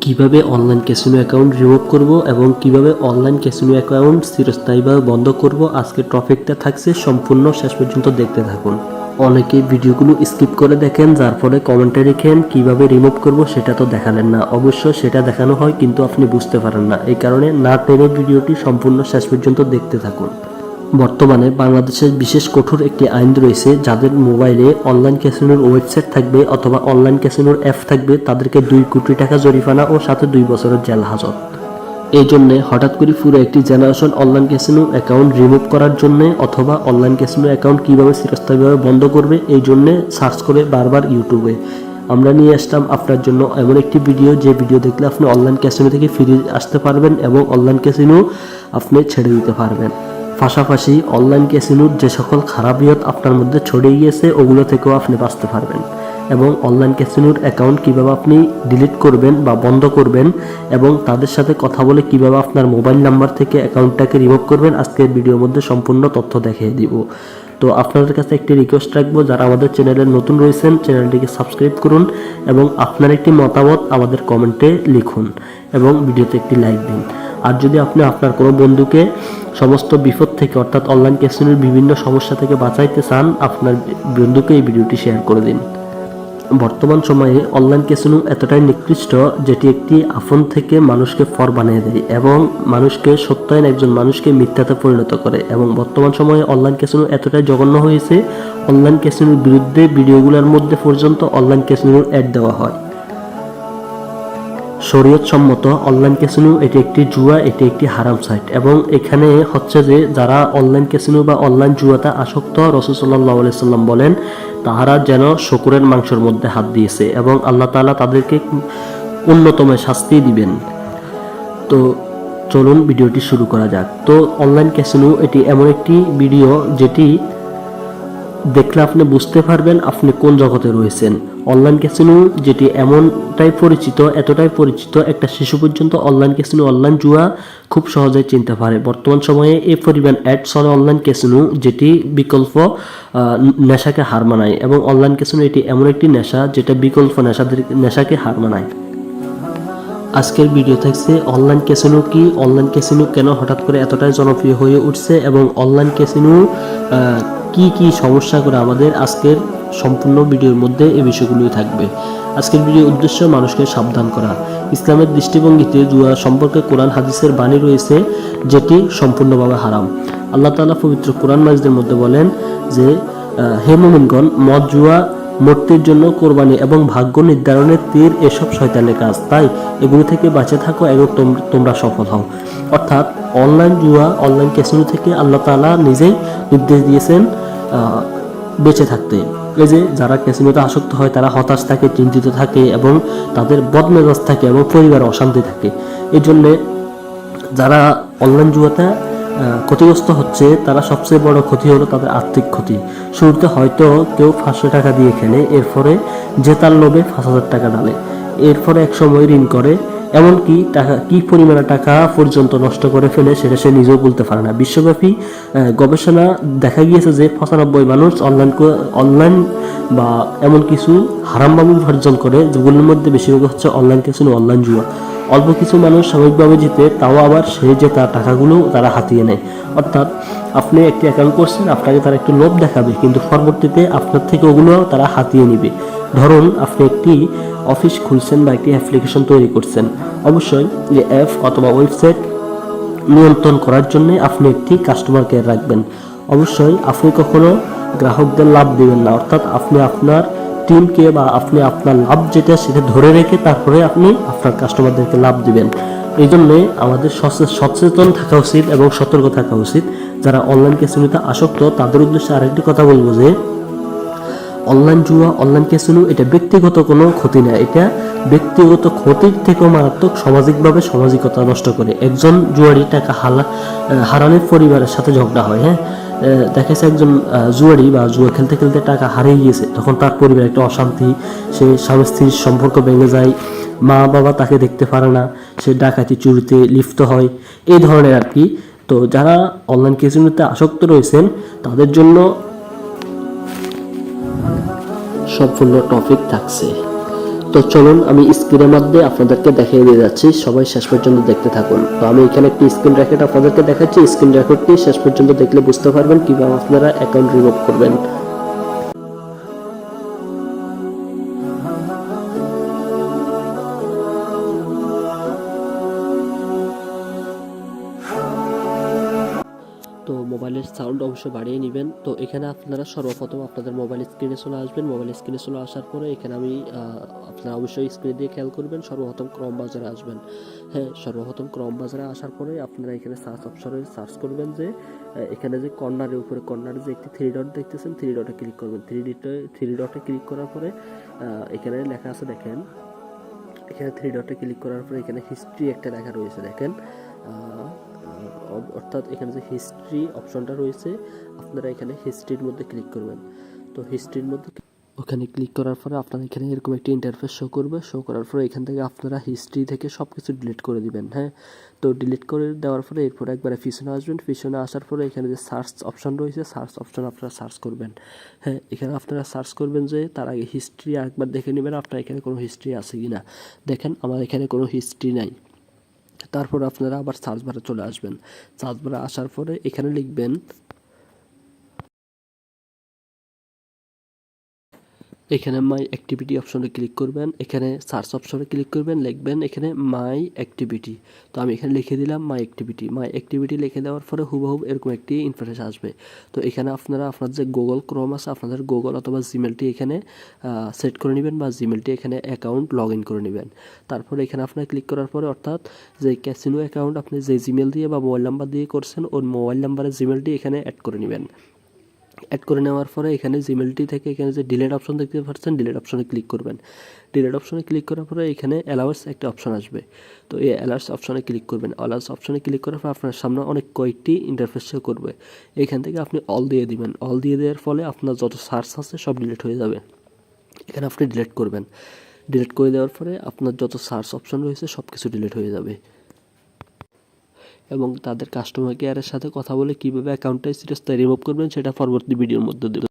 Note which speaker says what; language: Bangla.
Speaker 1: কিভাবে অনলাইন ক্যাসিনো অ্যাকাউন্ট রিমুভ করব এবং কিভাবে অনলাইন ক্যাসিনো অ্যাকাউন্ট চিরস্থায়ীভাবে বন্ধ করব, আজকের টপিকটা থাকছে, সম্পূর্ণ শেষ পর্যন্ত দেখতে থাকুন। অনেকেই ভিডিওগুলো স্কিপ করে দেখেন, যার ফলে কমেন্টে লিখেন কিভাবে রিমুভ করব সেটা তো দেখালেন না। অবশ্য সেটা দেখানো হয় কিন্তু আপনি বুঝতে পারেন না, এই কারণে না টেনে ভিডিওটি সম্পূর্ণ শেষ পর্যন্ত দেখতে থাকুন। বর্তমানে বাংলাদেশের বিশেষ কঠোর একটি আইন রয়েছে, যাদের মোবাইলে অনলাইন ক্যাসিনোর ওয়েবসাইট থাকবে অথবা অনলাইন ক্যাসিনোর অ্যাপ থাকবে তাদেরকে 2 কোটি টাকা জরিমানা ও সাথে 2 বছরের জেল হাজত। এই জন্যে হঠাৎ করে পুরো একটি generation online casino account remove করার জন্য অথবা অনলাইন ক্যাসিনো অ্যাকাউন্ট কীভাবে চিরস্থায়ীভাবে বন্ধ করবে এই জন্যে সার্চ করে বারবার ইউটিউবে আমরা নিয়ে আসলাম আপনার জন্য এমন একটি ভিডিও, যে ভিডিও দেখলে আপনি অনলাইন ক্যাসিনো থেকে ফিরে আসতে পারবেন এবং অনলাইন ক্যাসিনো আপনি ছেড়ে দিতে পারবেন। পাশাপাশি অনলাইন ক্যাসিনোর যে সকল খারাপিয়ত আপনার মধ্যে ছড়িয়ে গিয়েছে ওগুলো থেকেও আপনি বাঁচতে পারবেন, এবং অনলাইন ক্যাসিনোর অ্যাকাউন্ট কীভাবে আপনি ডিলিট করবেন বা বন্ধ করবেন এবং তাদের সাথে কথা বলে কীভাবে আপনার মোবাইল নাম্বার থেকে অ্যাকাউন্টটাকে রিমুভ করবেন, আজকের ভিডিওর মধ্যে সম্পূর্ণ তথ্য দেখিয়ে দিব। তো আপনাদের কাছে একটি রিকোয়েস্ট রাখবো, যারা আমাদের চ্যানেলে নতুন রয়েছেন চ্যানেলটিকে সাবস্ক্রাইব করুন এবং আপনার একটি মতামত আমাদের কমেন্টে লিখুন এবং ভিডিওতে একটি লাইক দিন। আর যদি আপনি আপনার কোনো বন্ধুকে সমস্ত বিপদ থেকে অর্থাৎ অনলাইন ক্যাসিনোর বিভিন্ন সমস্যা থেকে বাঁচাইতে চান, আপনার বন্ধুকে এই ভিডিওটি শেয়ার করে দিন। বর্তমান সময়ে অনলাইন ক্যাসিনো এতটাই নিকৃষ্ট, যেটি একটি আফন থেকে মানুষকে ফর বানিয়ে দেয় এবং মানুষকে সত্যায়ন একজন মানুষকে মিথ্যাতে পরিণত করে। এবং বর্তমান সময়ে অনলাইন ক্যাসিনো এতটাই জঘন্য হয়েছে, অনলাইন ক্যাসিনোর বিরুদ্ধে ভিডিওগুলোর মধ্যে পর্যন্ত অনলাইন ক্যাসিনোর অ্যাড দেওয়া হয়। শরীয়ত সম্মত অনলাইন ক্যাসিনো এটি একটি জুয়া, এটি একটি হারাম সাইট, এবং এখানে হচ্ছে যে যারা অনলাইন ক্যাসিনো বা অনলাইন জুয়াতে আসক্ত, রাসূল সাল্লাল্লাহু আলাইহি সাল্লাম বলেন তাহারা যেন শূকরের মাংসের মধ্যে হাত দিয়েছে এবং আল্লাহ তাআলা তাদেরকে উন্নতম শাস্তি দিবেন। তো চলুন ভিডিওটি শুরু করা যাক। তো অনলাইন ক্যাসিনো এটি এমন একটি ভিডিও যেটি দেখলে আপনি বুঝতে পারবেন আপনি কোন জগতে রয়েছেন। অনলাইন ক্যাসিনো যেটি এমনটাই পরিচিত, এতটাই পরিচিত, একটা শিশু পর্যন্ত অনলাইন ক্যাসিনো অনলাইন জুয়া খুব সহজেই চিনতে পারে। বর্তমান সময়ে এই পরিমাণ অ্যাড চলে অনলাইন ক্যাসিনো, যেটি বিকল্প নেশাকে হার মানায়, এবং অনলাইন ক্যাসিনো এটি এমন একটি নেশা যেটা বিকল্প নেশাকে হার মানায়। আজকের ভিডিও থাকছে অনলাইন ক্যাসিনো কি, অনলাইন ক্যাসিনো কেন হঠাৎ করে এতটাই জনপ্রিয় হয়ে উঠছে এবং অনলাইন ক্যাসিনো কি কি সমস্যা করে আমাদের, আজকের সম্পূর্ণ ভিডিওর মধ্যে এই বিষয়গুলোই থাকবে। আজকের ভিডিওর উদ্দেশ্য মানুষকে সাবধান করা। ইসলামের দৃষ্টিভঙ্গিতে জুয়া সম্পর্কে কোরআন হাদিসের বাণী রয়েছে যেটি সম্পূর্ণভাবে হারাম। আল্লাহ তাআলা পবিত্র কোরআন মাজিদের মধ্যে বলেন যে হে মুমিনগণ, মদ, জুয়া, মূর্তির জন্য কোরবানি এবং ভাগ্য নির্ধারণের তীর এসব শয়তানের কাজ, তাই এগুলো থেকে বাঁচে থাকো এবং তোমরা সফল হও। অর্থাৎ অনলাইন জুয়া, অনলাইন ক্যাসিনো থেকে আল্লাহ তাআলা নিজেই নির্দেশ দিয়েছেন বেঁচে থাকতে। এই যে যারা ক্যাসিনোতে আসক্ত হয় তারা হতাশ থাকে, চিন্তিত থাকে এবং তাদের বদমেজাজ থাকে এবং পরিবারে অশান্তি থাকে। এই জন্যে যারা অনলাইন জুয়াতে ক্ষতিগ্রস্ত হচ্ছে, তারা সবচেয়ে বড় ক্ষতি হলো তাদের আর্থিক ক্ষতি। শুরুতে হয়তো কেউ 500 টাকা দিয়ে খেলে, এরপরে জেতার লোভে 5,000 টাকা ডালে, এরপরে এক সময় ঋণ করে, এমনকি টাকা কি পরিমাণে টাকা পর্যন্ত নষ্ট করে ফেলে সেটা সে নিজেও বলতে পারে না। বিশ্বব্যাপী গবেষণা দেখা গিয়েছে যে 95 মানুষ অনলাইন বা এমন কিছু হারামভাবে উপার্জন করে, যেগুলোর মধ্যে বেশিরভাগ হচ্ছে অনলাইন ক্যাসিনো, অনলাইন জুয়া। অল্প কিছু মানুষ সাময়িকভাবে জিতে, তাও আবার সেই জেতা টাকাগুলো তারা হাতিয়ে নেয়। অর্থাৎ আপনি একটি অ্যাকাউন্ট করছেন, আপনাকে তারা একটু লোভ দেখাবে, কিন্তু পরবর্তীতে আপনার থেকে ওগুলো তারা হাতিয়ে নেবে। ধরুন আপনি একটি অফিস খুলছেন বা একটি অ্যাপ্লিকেশন তৈরি করছেন, অবশ্যই যে অ্যাপ অথবা ওয়েবসাইট নিয়ন্ত্রণ করার জন্য আপনি একটি কাস্টমার কেয়ার রাখবেন। অবশ্যই আপনি কখনো গ্রাহকদের লাভ দিবেন না, অর্থাৎ আপনি আপনার টিমকে বা আপনি আপনার লাভ যেটা সেটা ধরে রেখে তারপরে আপনি আপনার কাস্টমারদেরকে লাভ দিবেন। এই জন্যে আমাদের সচেতন থাকা উচিত এবং সতর্ক থাকা উচিত। যারা অনলাইন ক্যাসিনোতে আসক্ত তাদের উদ্দেশ্যে আরেকটি কথা বলবো যে অনলাইন জুয়া, অনলাইন ক্যাসিনো এটা ব্যক্তিগত কোনো ক্ষতি না, এটা ব্যক্তিগত ক্ষতির থেকেও মারাত্মক সামাজিকভাবে সামাজিকতা নষ্ট করে। একজন জুয়ারি টাকা হারানোর পরিবারের সাথে ঝগড়া হয়, দেখা যাচ্ছে একজন জুয়ারি বা জুয়া খেলতে খেলতে টাকা হারিয়ে গিয়েছে, তখন তার পরিবারে একটা অশান্তি, সে স্বামী স্ত্রীর সম্পর্ক ভেঙে যায়, মা বাবা তাকে দেখতে পারে না, সে ডাকাতি চুরিতে লিপ্ত হয়, এই ধরনের আর কি। তো যারা অনলাইন ক্যাসিনোতে আসক্ত রয়েছেন তাদের জন্য সম্পূর্ণ টপিক থাকছে। তো চলুন আমি স্ক্রিনের মধ্যে আপনাদেরকে দেখিয়ে দিয়ে যাচ্ছি, সবাই শেষ পর্যন্ত দেখতে থাকুন। তো আমি এখানে একটি স্ক্রিন রেকর্ড আপনাদেরকে দেখাচ্ছি, স্ক্রিন রেকর্ডটি শেষ পর্যন্ত দেখলে বুঝতে পারবেন কিভাবে আপনারা অ্যাকাউন্ট রিমুভ করবেন। তো মোবাইলের সাউন্ড অবশ্যই বাড়িয়ে নেবেন। তো এখানে আপনারা সর্বপ্রথম আপনাদের মোবাইল স্ক্রিনে চলে আসবেন। মোবাইল স্ক্রিনে চলে আসার পরে এখানে আমি আপনারা অবশ্যই স্ক্রিনে দিয়ে খেয়াল করবেন, সর্বপ্রথম ক্রোম ব্রাউজারে আসবেন। হ্যাঁ, সর্বপ্রথম ক্রোম ব্রাউজারে আসার পরে আপনারা এখানে সার্চ অপশনে সার্চ করবেন যে এখানে যে কর্নারের উপরে কর্নারে যে একটি 3 ডট দেখতেছেন, 3 ডটে ক্লিক করবেন। 3 ডটে ক্লিক করার পরে এখানে লেখা আছে দেখেন, এখানে 3 ডটে ক্লিক করার পরে এখানে হিস্ট্রি একটা লেখা রয়েছে দেখেন, অর্থাৎ এখানে যে হিস্ট্রি অপশনটা রয়েছে আপনারা এখানে হিস্ট্রির মধ্যে ক্লিক করবেন। তো হিস্ট্রির মধ্যে ওখানে ক্লিক করার পরে আপনারা এখানে এরকম একটি ইন্টারফেস শো করবে। শো করার পরে এখান থেকে আপনারা হিস্ট্রি থেকে সব কিছু ডিলিট করে দিবেন। হ্যাঁ, তো ডিলিট করে দেওয়ার পরে এরপরে একবারে পিছনে আসবেন। পিছনে আসার পরে এখানে যে সার্চ অপশন রয়েছে, সার্চ অপশন আপনারা সার্চ করবেন। হ্যাঁ, এখানে আপনারা সার্চ করবেন যে তার আগে হিস্ট্রি আরেকবার দেখে নেবেন আপনার এখানে কোনো হিস্ট্রি আছে কি না। দেখেন আমার এখানে কোনো হিস্ট্রি নাই। তারপর আপনারা আবার সার্চ বারে চলে আসবেন। সার্চ বারে আসার পরে এখানে লিখবেন, এখানে মাই অ্যাক্টিভিটি অপশনে ক্লিক করবেন। এখানে সার্চ অপশনে ক্লিক করবেন, লিখবেন এখানে মাই অ্যাক্টিভিটি। তো আমি এখানে লিখে দিলাম মাই অ্যাক্টিভিটি। মাই অ্যাক্টিভিটি লিখে দেওয়ার পরে হুবহু এরকম একটি ইন্টারফেস আসবে। তো এখানে আপনারা আপনার যে গুগল ক্রোম আছে আপনাদের গুগল অথবা জিমেলটি এখানে সেট করে নেবেন বা জিমেলটি এখানে অ্যাকাউন্ট লগ ইন করে নেবেন। তারপরে এখানে আপনার ক্লিক করার পরে অর্থাৎ যে ক্যাসিনো অ্যাকাউন্ট আপনি যে জিমেল দিয়ে বা মোবাইল নাম্বার দিয়ে করছেন ওই মোবাইল নাম্বারের জিমেলটি এখানে অ্যাড করে নেবেন। অ্যাড করে নেওয়ার পরে এখানে জিমেলটি থেকে এখানে যে ডিলিট অপশন দেখতে পাচ্ছেন, ডিলিট অপশনে ক্লিক করবেন। ডিলিট অপশনে ক্লিক করার পরে এখানে অ্যালাউন্স একটা অপশন আসবে। তো এই অ্যালাউন্স অপশনে ক্লিক করবেন। অ্যালাউন্স অপশনে ক্লিক করার পর আপনার সামনে অনেক কয়েকটি ইন্টারফেস শো করবে। এখান থেকে আপনি অল দিয়ে দিবেন। অল দিয়ে দেওয়ার ফলে আপনার যত সার্চ আছে সব ডিলিট হয়ে যাবে। এখানে আপনি ডিলিট করবেন। ডিলিট করে দেওয়ার পরে আপনার যত সার্চ অপশন রয়েছে সব কিছু ডিলিট হয়ে যাবে। এবং তাদের কাস্টমার কেয়ারের সাথে কথা বলে কীভাবে অ্যাকাউন্টটা সিরিয়াসলি রিমুভ করবেন সেটা পরবর্তী ভিডিওর মধ্যে দেব।